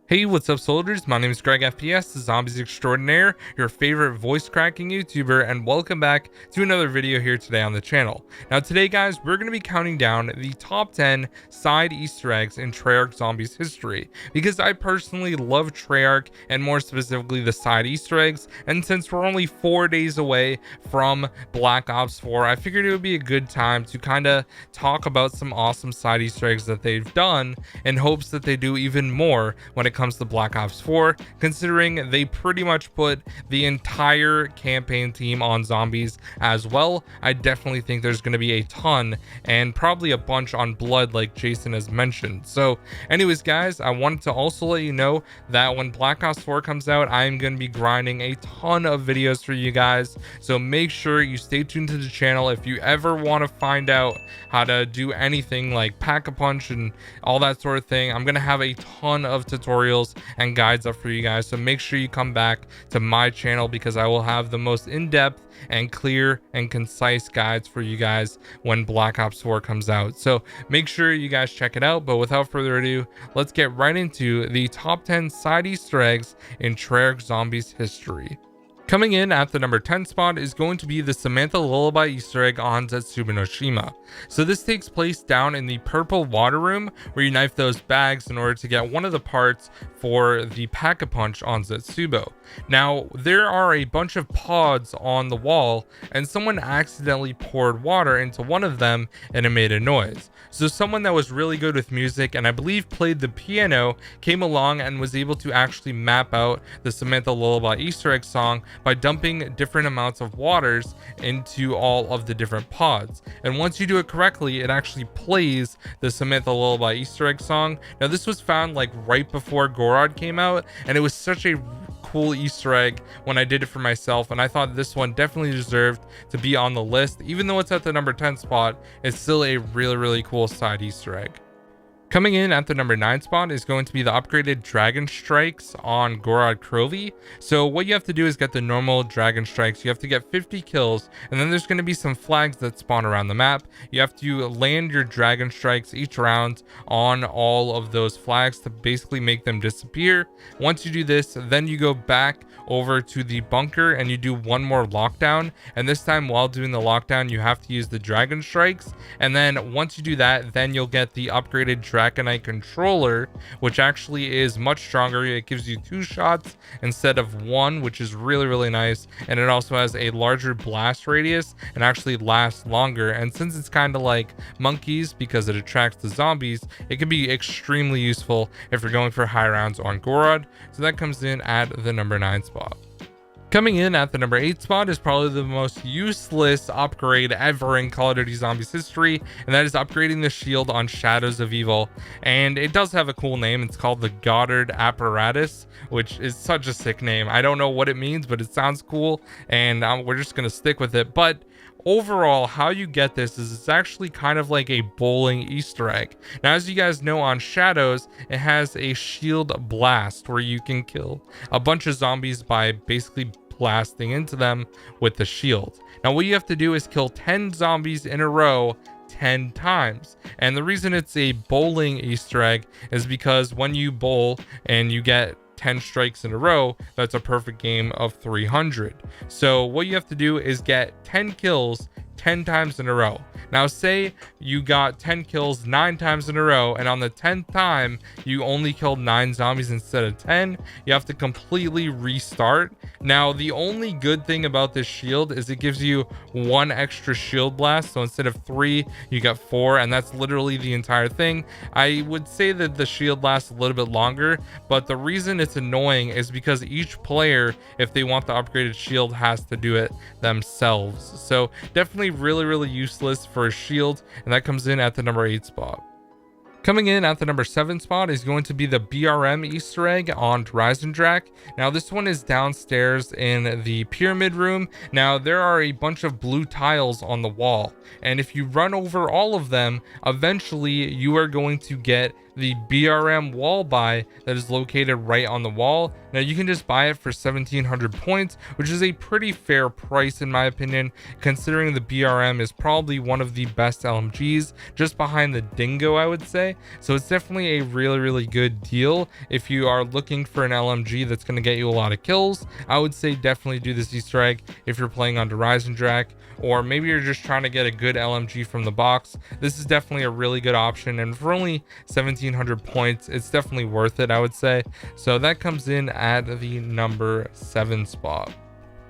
Hey, what's up soldiers? My name is Greg FPS, the Zombies Extraordinaire, your favorite voice cracking YouTuber, and welcome back to another video here today on the channel. Now today guys, we're going to be counting down the top 10 side Easter eggs in Treyarch Zombies history, because I personally love Treyarch and more specifically the side Easter eggs, and since we're only 4 days away from Black Ops 4, I figured it would be a good time to kind of talk about some awesome side Easter eggs that they've done in hopes that they do even more when it comes to Black Ops 4, considering they pretty much put the entire campaign team on zombies as well. I definitely think there's going to be a ton and probably a bunch on blood like Jason has mentioned. So anyways guys, I wanted to also let you know that when Black Ops 4 comes out, I'm going to be grinding a ton of videos for you guys, so make sure you stay tuned to the channel. If you ever want to find out how to do anything like pack-a-punch and all that sort of thing, I'm going to have a ton of tutorials and guides up for you guys, so make sure you come back to my channel because I will have the most in-depth and clear and concise guides for you guys when Black Ops 4 comes out. So make sure you guys check it out. But without further ado, let's get right into the top 10 side Easter eggs in Treyarch Zombies history. Coming in at the number 10 spot is going to be the Samantha Lullaby Easter egg on Zetsuba no Shima. So this takes place down in the purple water room where you knife those bags in order to get one of the parts for the pack-a-punch on Zetsubo. Now there are a bunch of pods on the wall and someone accidentally poured water into one of them and it made a noise. So someone that was really good with music and I believe played the piano came along and was able to actually map out the Samantha Lullaby Easter egg song by dumping different amounts of waters into all of the different pods. And once you do it correctly, it actually plays the Samantha Lullaby Easter egg song. Now this was found like right before Gorod came out, and it was such a cool Easter egg when I did it for myself, and I thought this one definitely deserved to be on the list. Even though it's at the number 10 spot, it's still a really cool side Easter egg. Coming in at the number 9 spot is going to be the upgraded Dragon Strikes on Gorod Krovi. So what you have to do is get the normal Dragon Strikes. You have to get 50 kills, and then there's going to be some flags that spawn around the map. You have to land your Dragon Strikes each round on all of those flags to basically make them disappear. Once you do this, then you go back over to the bunker and you do one more lockdown, and this time while doing the lockdown you have to use the Dragon Strikes, and then once you do that, then you'll get the upgraded Dragonite controller, which actually is much stronger. It gives you 2 shots instead of 1, which is really nice, and it also has a larger blast radius and actually lasts longer. And since it's kind of like monkeys because it attracts the zombies, it can be extremely useful if you're going for high rounds on Gorod. So that comes in at the number 9 spot. Coming in at the number 8 spot is probably the most useless upgrade ever in Call of Duty Zombies history, and that is upgrading the shield on Shadows of Evil. And it does have a cool name. It's called the Goddard Apparatus, which is such a sick name. I don't know what it means, but it sounds cool, and we're just gonna stick with it. But overall, how you get this is it's actually kind of like a bowling Easter egg. Now, as you guys know, on Shadows, it has a shield blast where you can kill a bunch of zombies by basically blasting into them with the shield. Now, what you have to do is kill 10 zombies in a row 10 times. And the reason it's a bowling Easter egg is because when you bowl and you get 10 strikes in a row, that's a perfect game of 300. So what you have to do is get 10 kills 10 times in a row. Now say you got 10 kills 9 times in a row, and on the 10th time you only killed 9 zombies instead of 10, you have to completely restart. Now the only good thing about this shield is it gives you 1 extra shield blast, so instead of 3 you got 4, and that's literally the entire thing. I would say that the shield lasts a little bit longer, but the reason it's annoying is because each player, if they want the upgraded shield, has to do it themselves. So definitely really useless for a shield, and that comes in at the number 8 spot. Coming in at the number 7 spot is going to be the BRM Easter egg on Drak. Now this one is downstairs in the pyramid room. Now there are a bunch of blue tiles on the wall, and if you run over all of them, eventually you are going to get the BRM wall buy that is located right on the wall. Now you can just buy it for 1700 points, which is a pretty fair price in my opinion, considering the BRM is probably one of the best LMGs, just behind the Dingo, I would say. So it's definitely a really good deal. If you are looking for an LMG that's going to get you a lot of kills, I would say definitely do this Easter egg if you're playing on Horizon Drac, or maybe you're just trying to get a good LMG from the box. This is definitely a really good option, and for only 1700 points, it's definitely worth it, I would say. So that comes in at the number 7 spot.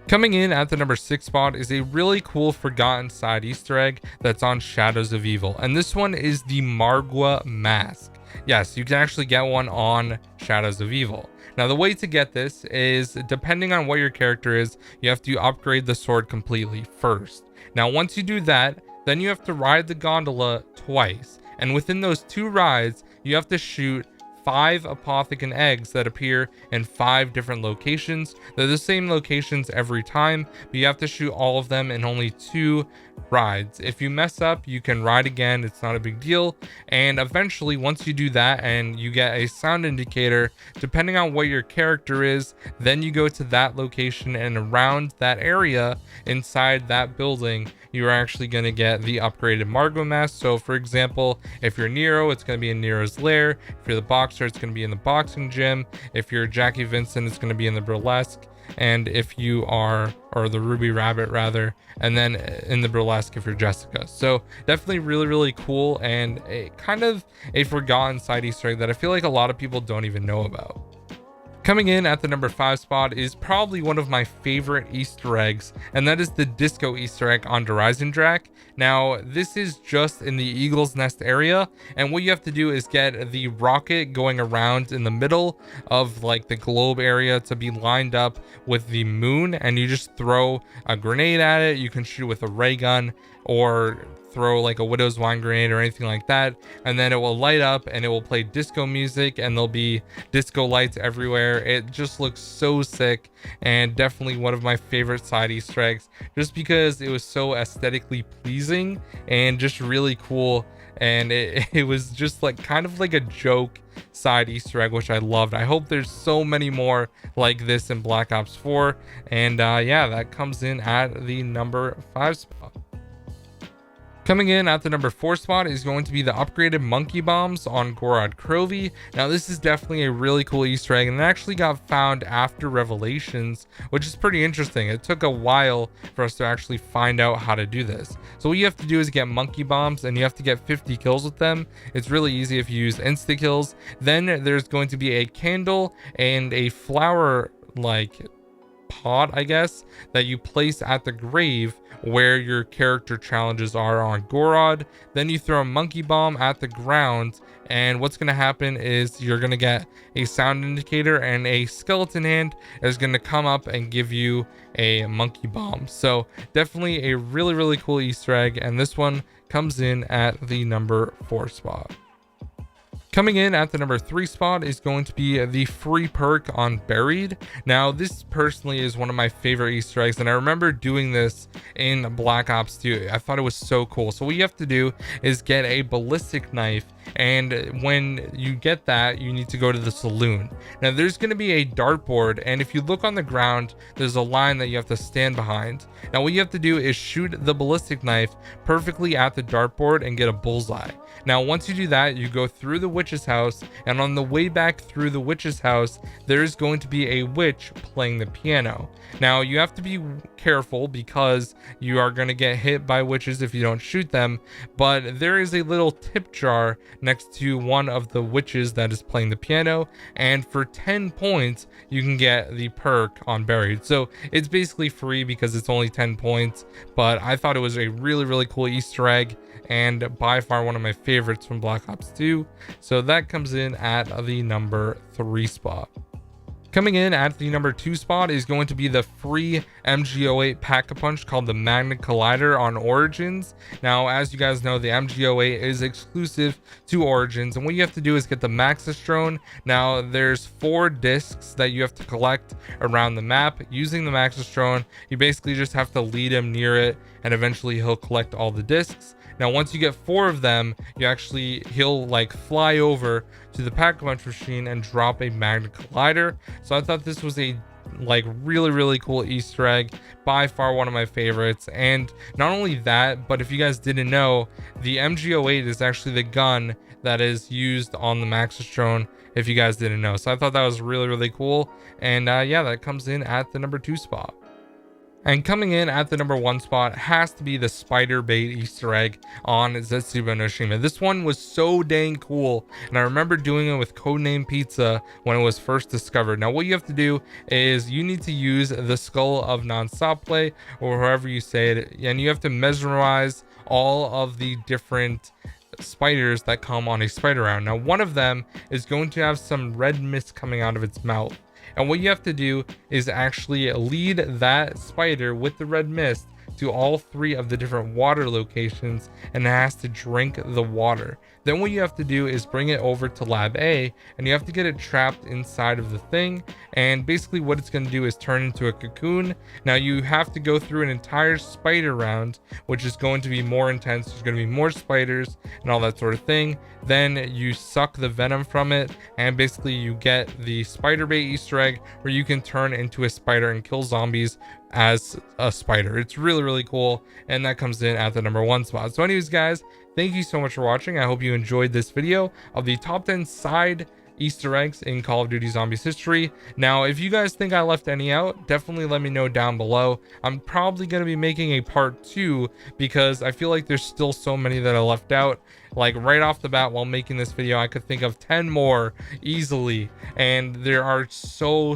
Coming in at the number 6 spot is a really cool forgotten side Easter egg that's on Shadows of Evil, and this one is the Margwa mask. Yes, you can actually get one on Shadows of Evil. Now the way to get this is, depending on what your character is, you have to upgrade the sword completely first. Now once you do that, then you have to ride the gondola twice, and within those 2 rides you have to shoot 5 apothecant eggs that appear in 5 different locations. They're the same locations every time, but you have to shoot all of them in only 2 rides. If you mess up, you can ride again, it's not a big deal. And eventually, once you do that and you get a sound indicator, depending on what your character is, then you go to that location, and around that area inside that building, you're actually going to get the upgraded Margwa mask. So for example, if you're Nero, it's going to be in Nero's lair. If you're the boxer, it's going to be in the boxing gym. If you're Jackie Vincent, it's going to be in the burlesque. And if you are, or the Ruby Rabbit rather, and then in the burlesque if you're Jessica. So definitely really cool, and a kind of a forgotten side Easter egg that I feel like a lot of people don't even know about. Coming in at the number 5 spot is probably one of my favorite Easter eggs, and that is the disco Easter egg on Horizon Drac. Now, this is just in the Eagle's Nest area, and what you have to do is get the rocket going around in the middle of like the globe area to be lined up with the moon, and you just throw a grenade at it. You can shoot with a ray gun or throw like a widow's wine grenade or anything like that, and then it will light up and it will play disco music, and there'll be disco lights everywhere. It just looks so sick, and definitely one of my favorite side Easter eggs, just because it was so aesthetically pleasing and just really cool. And it was just like kind of like a joke side Easter egg, which I loved. I hope there's so many more like this in Black Ops 4. And yeah, that comes in at the number 5 spot. Coming in at the number 4 spot is going to be the upgraded monkey bombs on Gorod Krovi. Now this is definitely a really cool Easter egg, and it actually got found after Revelations, which is pretty interesting. It took a while for us to actually find out how to do this. So what you have to do is get monkey bombs, and you have to get 50 kills with them. It's really easy if you use insta kills. Then there's going to be a candle and a flower like pot, I guess, that you place at the grave where your character challenges are on Gorod. Then you throw a monkey bomb at the ground, and what's going to happen is you're going to get a sound indicator, and a skeleton hand is going to come up and give you a monkey bomb. So definitely a really cool Easter egg, and this one comes in at the number 4 spot. Coming in at the number 3 spot is going to be the free perk on Buried. Now this personally is one of my favorite Easter eggs, and I remember doing this in Black Ops 2. I thought it was so cool. So what you have to do is get a ballistic knife, and when you get that, you need to go to the saloon. Now there's going to be a dartboard, and if you look on the ground, there's a line that you have to stand behind. Now what you have to do is shoot the ballistic knife perfectly at the dartboard and get a bullseye. Now once you do that, you go through the witch's house, and on the way back through the witch's house, there's going to be a witch playing the piano. Now you have to be careful because you are going to get hit by witches if you don't shoot them, but there is a little tip jar next to one of the witches that is playing the piano, and for 10 points you can get the perk on Buried. So it's basically free because it's only 10 points, but I thought it was a really cool Easter egg, and by far one of my favorites from Black Ops 2. So that comes in at the number 3 spot. Coming in at the number 2 spot is going to be the free MG08 Pack-a-Punch called the Magnet Collider on Origins. Now, as you guys know, the MG08 is exclusive to Origins, and what you have to do is get the Maxis drone. Now, there's 4 discs that you have to collect around the map. Using the Maxis drone, you basically just have to lead him near it, and eventually he'll collect all the discs. Now once you get 4 of them, he'll like fly over to the pack-a-punch machine and drop a magnet collider. So I thought this was a like really cool Easter egg, by far one of my favorites. And not only that, but if you guys didn't know, the MG08 is actually the gun that is used on the Maxis drone, if you guys didn't know. So I thought that was really cool. And yeah, that comes in at the number 2 spot. And coming in at the number 1 spot has to be the spider bait Easter egg on Zetsubo no Shima. This one was so dang cool, and I remember doing it with Codename Pizza when it was first discovered. Now what you have to do is you need to use the skull of Non-Stop Play, or however you say it, and you have to mesmerize all of the different spiders that come on a spider round. Now one of them is going to have some red mist coming out of its mouth, and what you have to do is actually lead that spider with the red mist to all 3 of the different water locations, and it has to drink the water. Then what you have to do is bring it over to lab A, and you have to get it trapped inside of the thing, and basically what it's going to do is turn into a cocoon. Now you have to go through an entire spider round, which is going to be more intense. There's going to be more spiders and all that sort of thing. Then you suck the venom from it, and basically you get the spider bait Easter egg where you can turn into a spider and kill zombies as a spider. It's really cool, and that comes in at the number 1 spot. So anyways guys, thank you so much for watching. I hope you enjoyed this video of the top 10 side Easter eggs in Call of Duty Zombies history. Now if you guys think I left any out, definitely let me know down below. I'm probably going to be making a part 2 because I feel like there's still so many that I left out. Like right off the bat while making this video, I could think of 10 more easily, and there are so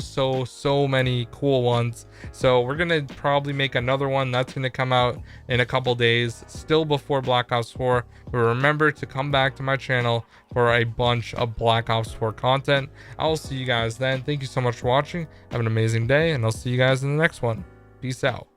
many cool ones. So we're gonna probably make another one that's gonna come out in a couple days, still before Black Ops 4. But remember to come back to my channel for a bunch of Black Ops 4 content. I will see you guys then. Thank you so much for watching. Have an amazing day, and I'll see you guys in the next one. Peace out.